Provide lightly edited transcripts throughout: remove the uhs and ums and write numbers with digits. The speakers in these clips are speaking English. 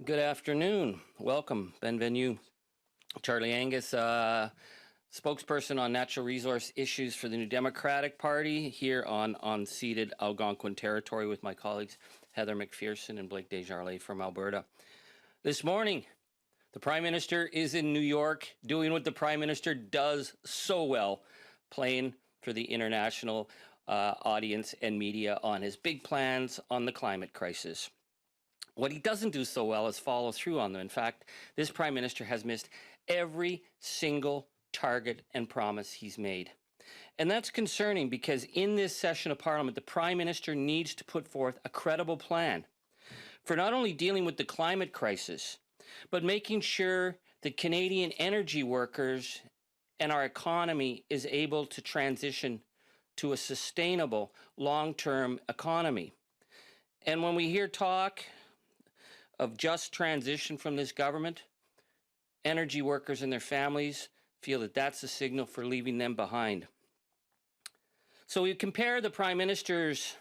Good afternoon. Welcome. Bienvenue. Charlie Angus, spokesperson on natural resource issues for the New Democratic Party here on unceded Algonquin territory with my colleagues Heather McPherson and Blake Desjardins from Alberta. This morning, the Prime Minister is in New York doing what the Prime Minister does so well, playing for the international audience and media on his big plans on the climate crisis. What he doesn't do so well is follow through on them. In fact, this Prime Minister has missed every single target and promise he's made. And that's concerning because in this session of Parliament, the Prime Minister needs to put forth a credible plan for not only dealing with the climate crisis, but making sure that Canadian energy workers and our economy is able to transition to a sustainable long-term economy. And when we hear talk of just transition from this government, energy workers and their families feel that that's a signal for leaving them behind. So we compare the Prime Minister's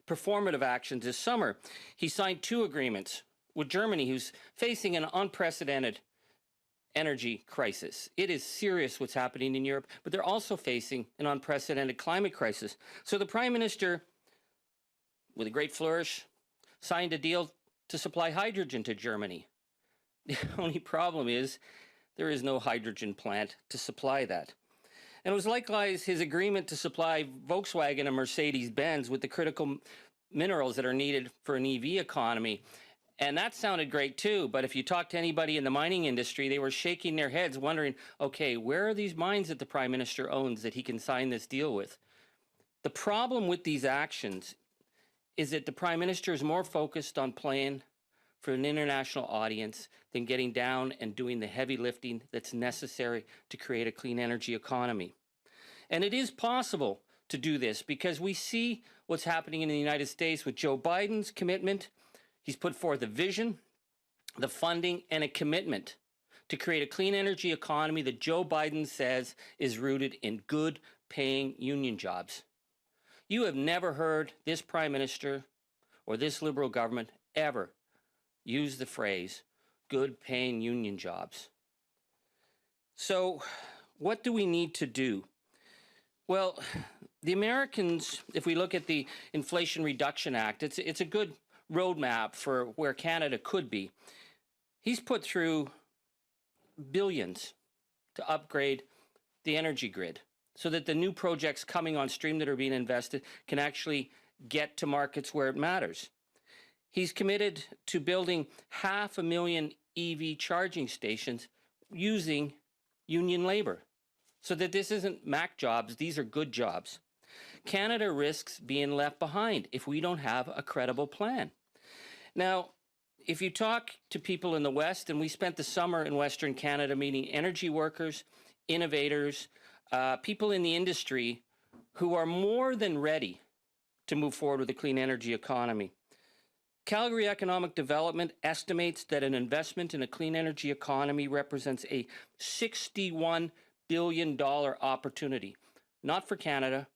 performative actions this summer. He signed 2 agreements with Germany, who's facing an unprecedented energy crisis. It is serious what's happening in Europe, but they're also facing an unprecedented climate crisis. So the Prime Minister, with a great flourish, signed a deal to supply hydrogen to Germany. The only problem is there is no hydrogen plant to supply that. And it was likewise his agreement to supply Volkswagen and Mercedes-Benz with the critical minerals that are needed for an EV economy. And that sounded great too, but if you talk to anybody in the mining industry, they were shaking their heads wondering, okay, where are these mines that the Prime Minister owns that he can sign this deal with? The problem with these actions is that the Prime Minister is more focused on playing for an international audience than getting down and doing the heavy lifting that's necessary to create a clean energy economy. And it is possible to do this because we see what's happening in the United States with Joe Biden's commitment. He's put forth a vision, the funding, and a commitment to create a clean energy economy that Joe Biden says is rooted in good paying union jobs. You have never heard this Prime Minister or this Liberal government ever use the phrase good paying union jobs. So what do we need to do? Well, the Americans, if we look at the Inflation Reduction Act, it's a good roadmap for where Canada could be. He's put through billions to upgrade the energy grid so that the new projects coming on stream that are being invested can actually get to markets where it matters. He's committed to building 500,000 EV charging stations using union labor so that this isn't Mac jobs, these are good jobs. Canada risks being left behind if we don't have a credible plan. Now, if you talk to people in the West, and we spent the summer in Western Canada meeting energy workers, innovators, people in the industry who are more than ready to move forward with a clean energy economy. Calgary Economic Development estimates that an investment in a clean energy economy represents a $61 billion opportunity, not for Canada,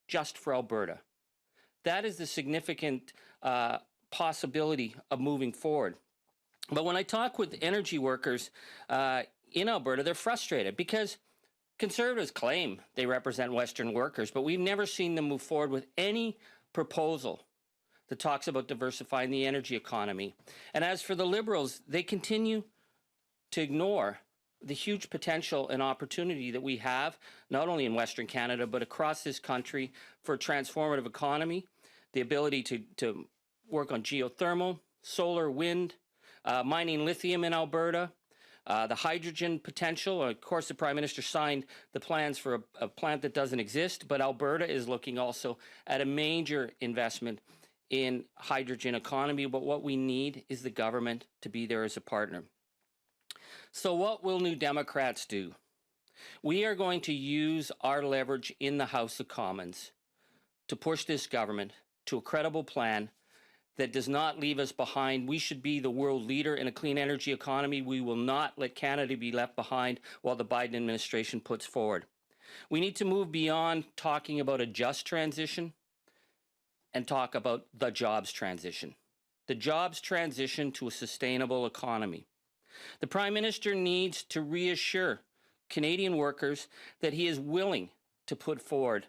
just for Alberta. That is the significant possibility of moving forward. But when I talk with energy workers in Alberta, they're frustrated because Conservatives claim they represent Western workers, but we've never seen them move forward with any proposal that talks about diversifying the energy economy. And as for the Liberals, they continue to ignore the huge potential and opportunity that we have, not only in Western Canada, but across this country for a transformative economy, the ability to work on geothermal, solar, wind, mining lithium in Alberta, the hydrogen potential. Of course, the Prime Minister signed the plans for a plant that doesn't exist, but Alberta is looking also at a major investment in hydrogen economy. But what we need is the government to be there as a partner. So what will New Democrats do? We are going to use our leverage in the House of Commons to push this government to a credible plan that does not leave us behind. We should be the world leader in a clean energy economy. We will not let Canada be left behind while the Biden administration puts forward. We need to move beyond talking about a just transition and talk about the jobs transition. the jobs transition to a sustainable economy. The Prime Minister needs to reassure Canadian workers that he is willing to put forward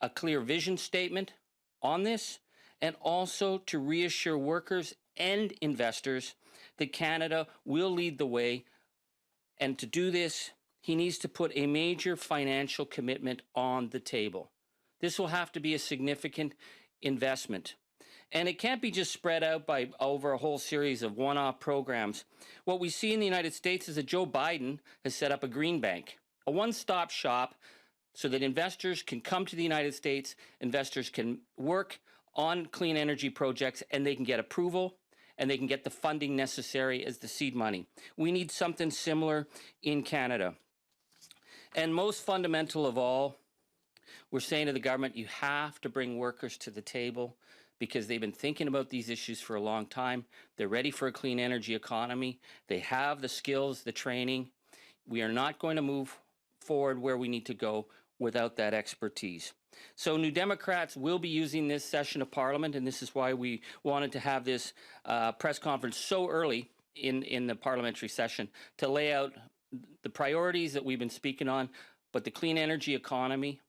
a clear vision statement on this, and also to reassure workers and investors that Canada will lead the way. And to do this, he needs to put a major financial commitment on the table. This will have to be a significant investment. And it can't be just spread out over a whole series of one-off programs. What we see in the United States is that Joe Biden has set up a green bank, a one-stop shop so that investors can come to the United States, investors can work on clean energy projects, and they can get approval, and they can get the funding necessary as the seed money. We need something similar in Canada. And most fundamental of all, we're saying to the government, you have to bring workers to the table because they've been thinking about these issues for a long time. They're ready for a clean energy economy. They have the skills, the training. We are not going to move forward where we need to go without that expertise. So New Democrats will be using this session of Parliament, and this is why we wanted to have this press conference so early in the parliamentary session to lay out the priorities that we've been speaking on, but the clean energy economy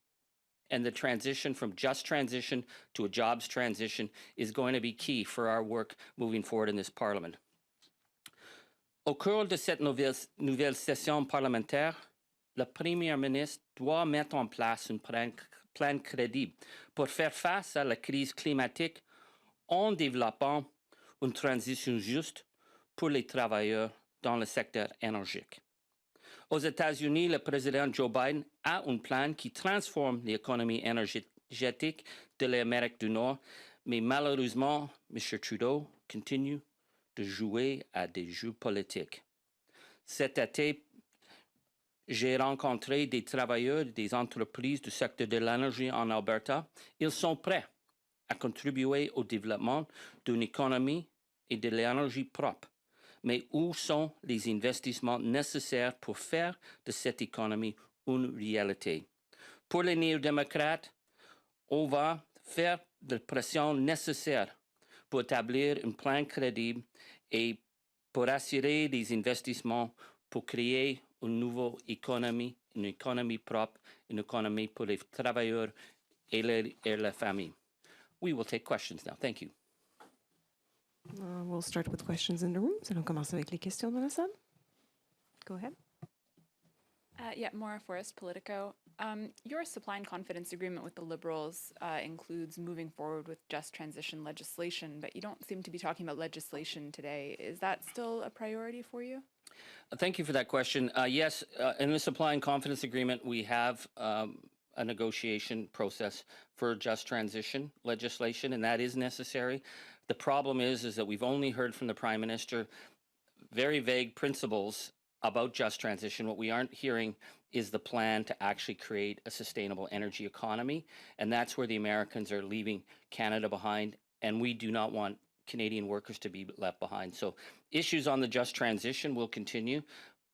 and the transition from just transition to a jobs transition is going to be key for our work moving forward in this Parliament. Au cours de cette nouvelle session parlementaire, le Premier ministre doit mettre en place un plan crédible pour faire face à la crise climatique en développant une transition juste pour les travailleurs dans le secteur énergétique. Aux États-Unis, le président Joe Biden a un plan qui transforme l'économie énergétique de l'Amérique du Nord, mais malheureusement, M. Trudeau continue de jouer à des jeux politiques. Cet été, j'ai rencontré des travailleurs des entreprises du secteur de l'énergie en Alberta. Ils sont prêts à contribuer au développement d'une économie et de l'énergie propre. Mais où sont les investissements nécessaires pour faire de cette économie une réalité? Pour les néo-démocrates, on va faire la pression nécessaire pour établir un plan crédible et pour assurer des investissements pour créer une nouvelle économie, une économie propre, une économie pour les travailleurs et la famille. We will take questions now. Thank you. We'll start with questions in the room. So on commence avec les questions dans la salle. Go ahead. Yeah, Maura Forrest, Politico. Your supply and confidence agreement with the Liberals includes moving forward with just transition legislation, but you don't seem to be talking about legislation today. Is that still a priority for you? Thank you for that question. Yes, in the supply and confidence agreement, we have a negotiation process for just transition legislation, and that is necessary. The problem is that we've only heard from the Prime Minister very vague principles about just transition. What we aren't hearing is the plan to actually create a sustainable energy economy, and that's where the Americans are leaving Canada behind, and we do not want Canadian workers to be left behind. So issues on the just transition will continue,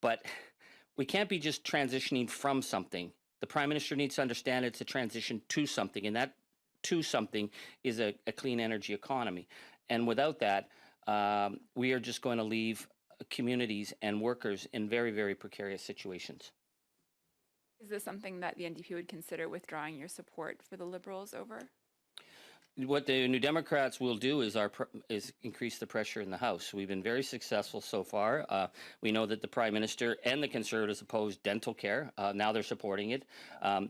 but we can't be just transitioning from something. The Prime Minister needs to understand it's a transition to something, and that to something is a clean energy economy. And without that, we are just going to leave communities and workers in very, very precarious situations. Is this something that the NDP would consider withdrawing your support for the Liberals over? What the New Democrats will do is increase the pressure in the House. We've been very successful so far. We know that the Prime Minister and the Conservatives opposed dental care. Now they're supporting it.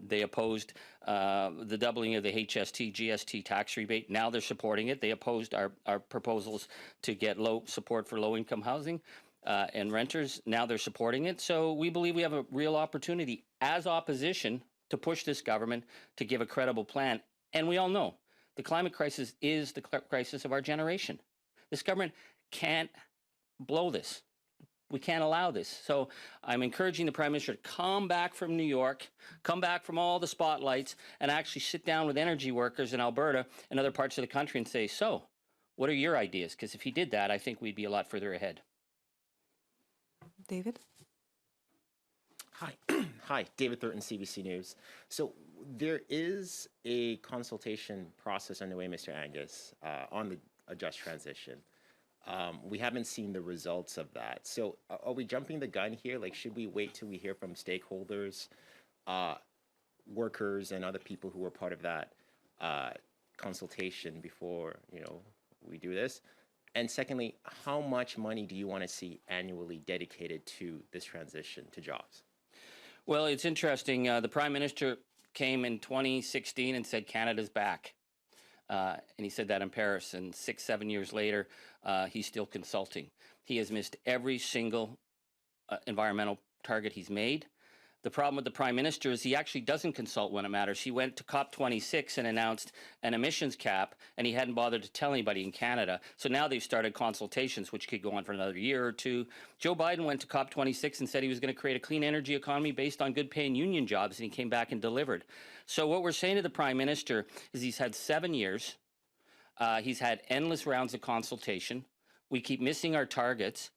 They opposed the doubling of the HST, GST tax rebate. Now they're supporting it. They opposed our proposals to get low support for low-income housing and renters. Now they're supporting it. So we believe we have a real opportunity as opposition to push this government to give a credible plan. And we all know the climate crisis is the crisis of our generation. This government can't blow this. We can't allow this. So I'm encouraging the Prime Minister to come back from New York, come back from all the spotlights, and actually sit down with energy workers in Alberta and other parts of the country and say, so, what are your ideas? Because if he did that, I think we'd be a lot further ahead. David? Hi. Hi, David Thurton, CBC News. So there is a consultation process underway, Mr. Angus, on the a just transition. We haven't seen the results of that. So are we jumping the gun here? Like, should we wait till we hear from stakeholders, workers, and other people who were part of that consultation before, we do this? And secondly, how much money do you want to see annually dedicated to this transition to jobs? Well, it's interesting. The Prime Minister came in 2016 and said Canada's back. And he said that in Paris. And 6-7 years later, he's still consulting. He has missed every single environmental target he's made. The problem with the Prime Minister is he actually doesn't consult when it matters. He went to COP26 and announced an emissions cap, and he hadn't bothered to tell anybody in Canada. So now they've started consultations, which could go on for another year or two. Joe Biden went to COP26 and said he was going to create a clean energy economy based on good paying union jobs, and he came back and delivered. So what we're saying to the Prime Minister is he's had 7 years. He's had endless rounds of consultation. We keep missing our targets,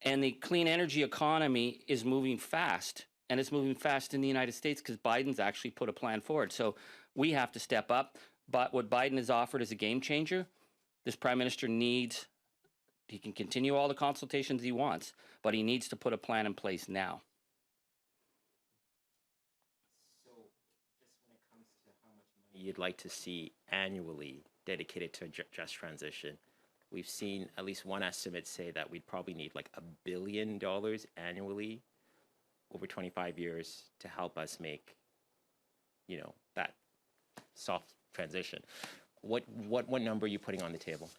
and the clean energy economy is moving fast. And it's moving fast in the United States because Biden's actually put a plan forward. So we have to step up. But what Biden has offered is a game changer. This Prime Minister needs, he can continue all the consultations he wants, but he needs to put a plan in place now. So just when it comes to how much money you'd like to see annually dedicated to just transition, we've seen at least one estimate say that we'd probably need like $1 billion annually over 25 years to help us make, that soft transition. What number are you putting on the table?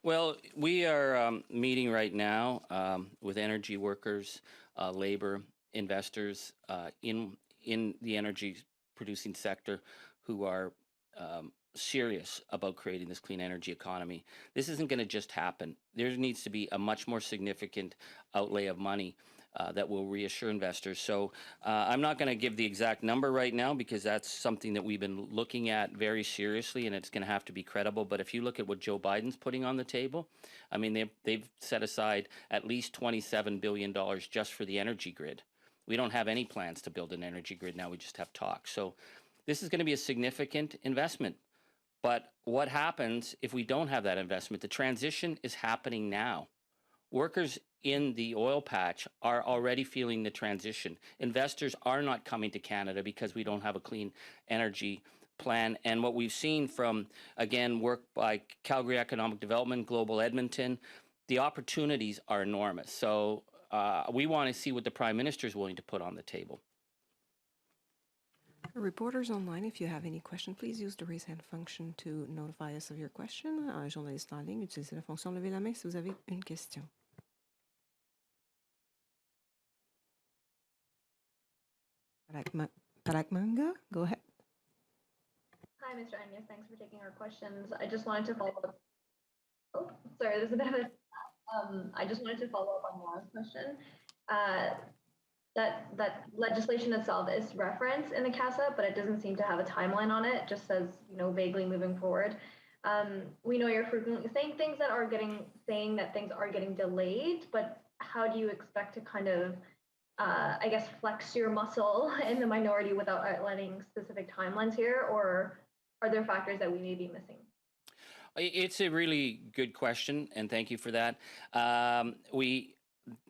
Well, we are meeting right now with energy workers, labor, investors in the energy producing sector who are serious about creating this clean energy economy. This isn't going to just happen. There needs to be a much more significant outlay of money that will reassure investors. So I'm not going to give the exact number right now because that's something that we've been looking at very seriously, and it's going to have to be credible. But if you look at what Joe Biden's putting on the table, I mean, they've set aside at least $27 billion just for the energy grid. We don't have any plans to build an energy grid now. We just have talk. So this is going to be a significant investment. But what happens if we don't have that investment? The transition is happening now. Workers in the oil patch are already feeling the transition. Investors are not coming to Canada because we don't have a clean energy plan. And what we've seen from, again, work by Calgary Economic Development, Global Edmonton, the opportunities are enormous. So we want to see what the Prime Minister is willing to put on the table. Reporters online, if you have any question, please use the raise hand function to notify us of your question. Journaliste en ligne, utilisez la fonction lever la main si vous avez une question. Parakmanga, go ahead. Hi, Mr. Angus. Thanks for taking our questions. I just wanted to follow up. Oh, sorry, there's a bit of a. I just wanted to follow up on Laura's question. That legislation itself is referenced in the CASA, but it doesn't seem to have a timeline on it. It just says, vaguely moving forward. We know you're frequently saying things are getting delayed, but how do you expect to kind of, flex your muscle in the minority without outlining specific timelines here, or are there factors that we may be missing? It's a really good question, and thank you for that.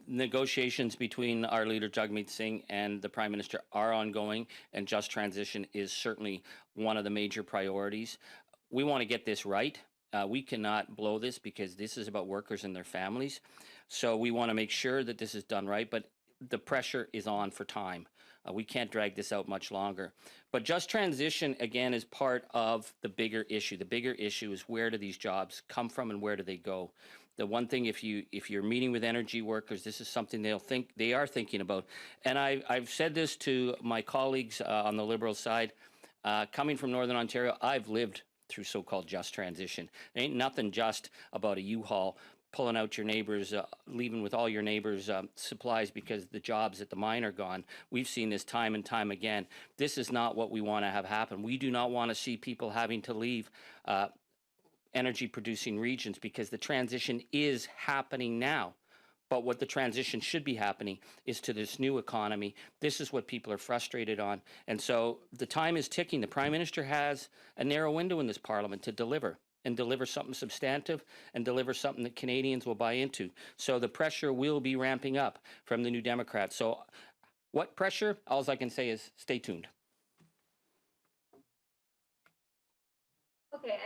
Negotiations between our leader, Jagmeet Singh, and the Prime Minister are ongoing, and just transition is certainly one of the major priorities. We want to get this right. We cannot blow this because this is about workers and their families. So we want to make sure that this is done right, but the pressure is on for time. We can't drag this out much longer. But just transition, again, is part of the bigger issue. The bigger issue is where do these jobs come from and where do they go? The one thing, if you're meeting with energy workers, this is something they are thinking about. And I've said this to my colleagues on the Liberal side. Coming from Northern Ontario, I've lived through so-called just transition. There ain't nothing just about a U-Haul pulling out your neighbors, leaving with all your neighbors' supplies because the jobs at the mine are gone. We've seen this time and time again. This is not what we want to have happen. We do not want to see people having to leave energy producing regions because the transition is happening now. But what the transition should be happening is to this new economy. This is what people are frustrated on. And so the time is ticking. The Prime Minister has a narrow window in this Parliament to deliver. and deliver something substantive and deliver something that Canadians will buy into. So the pressure will be ramping up from the New Democrats. So what pressure? All I can say is stay tuned. Okay,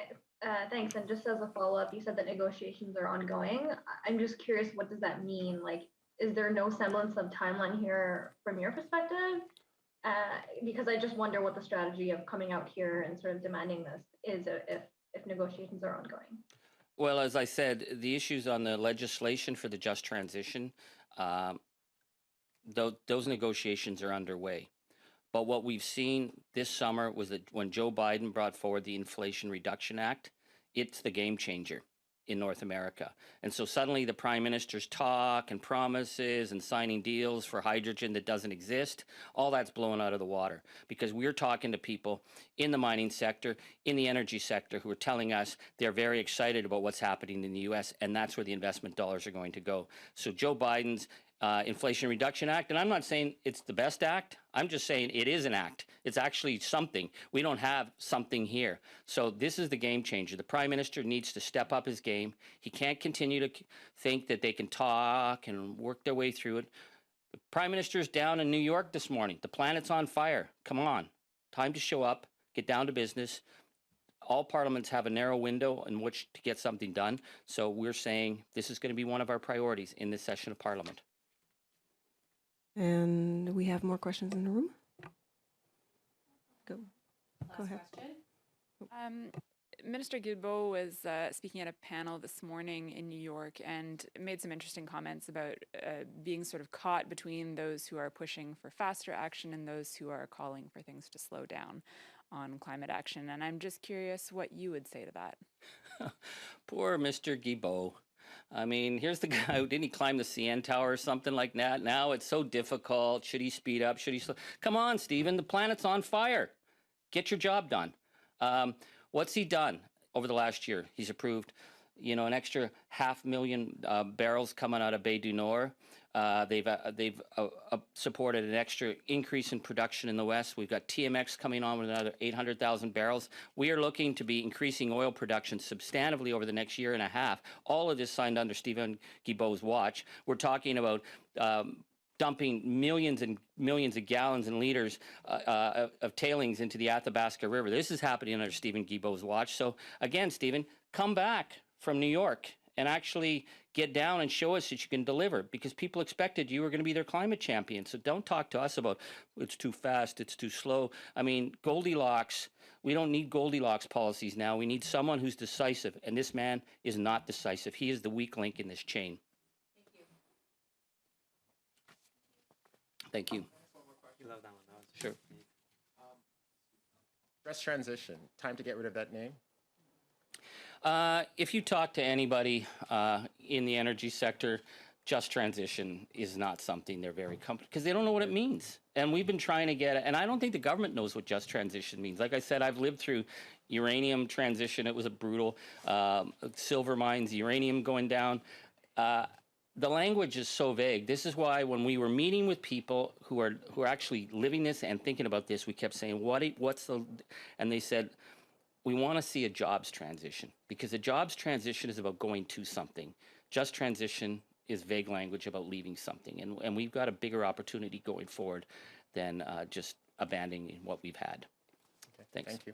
thanks. And just as a follow-up, you said that negotiations are ongoing. I'm just curious, what does that mean? Like, is there no semblance of timeline here from your perspective? Because I just wonder what the strategy of coming out here and sort of demanding this is if negotiations are ongoing. Well, as I said, the issues on the legislation for the just transition, those negotiations are underway. But what we've seen this summer was that when Joe Biden brought forward the Inflation Reduction Act, it's the game changer in North America. And so suddenly the prime minister's talk and promises and signing deals for hydrogen that doesn't exist, all that's blown out of the water, because we're talking to people in the mining sector, in the energy sector, who are telling us they're very excited about what's happening in the US, and that's where the investment dollars are going to go. So Joe Biden's Inflation Reduction Act, and I'm not saying it's the best act, I'm just saying it is an act. It's actually something. We don't have something here. So this is the game changer. The Prime Minister needs to step up his game. He can't continue to think that they can talk and work their way through it. The Prime Minister's down in New York this morning. The planet's on fire. Come on. Time to show up, get down to business. All parliaments have a narrow window in which to get something done. So we're saying this is going to be one of our priorities in this session of Parliament. And we have more questions in the room. Go ahead. Minister Guilbeault was speaking at a panel this morning in New York and made some interesting comments about being sort of caught between those who are pushing for faster action and those who are calling for things to slow down on climate action. And I'm just curious what you would say to that. Poor Mr. Guilbeault. I mean, here's the guy who didn't he climb the CN Tower or something like that? Now it's so difficult. Should he speed up? Should he slow? Come on, Stephen. The planet's on fire. Get your job done. What's he done over the last year? He's approved, an extra 500,000 barrels coming out of Bay du Nord. They've supported an extra increase in production in the West. We've got TMX coming on with another 800,000 barrels. We are looking to be increasing oil production substantively over the next year and a half. All of this signed under Stephen Guilbeault's watch. We're talking about dumping millions and millions of gallons and liters of tailings into the Athabasca River. This is happening under Stephen Guilbeault's watch. So again, Stephen, come back from New York and actually get down and show us that you can deliver, because people expected you were going to be their climate champion. So don't talk to us about it's too fast, it's too slow. I mean, Goldilocks, we don't need Goldilocks policies now. We need someone who's decisive, and this man is not decisive. He is the weak link in this chain. Thank you. Sure. Just transition. Time to get rid of that name? If you talk to anybody in the energy sector, just transition is not something they're very comfortable, because they don't know what it means. And we've been trying to get it, and I don't think the government knows what just transition means. Like I said, I've lived through uranium transition. It was a brutal silver mines, uranium going down. The language is so vague. This is why when we were meeting with people who are actually living this and thinking about this, we kept saying, what's the, and they said, we want to see a jobs transition, because a jobs transition is about going to something. Just transition is vague language about leaving something. And we've got a bigger opportunity going forward than just abandoning what we've had. Okay. Thanks. Thank you.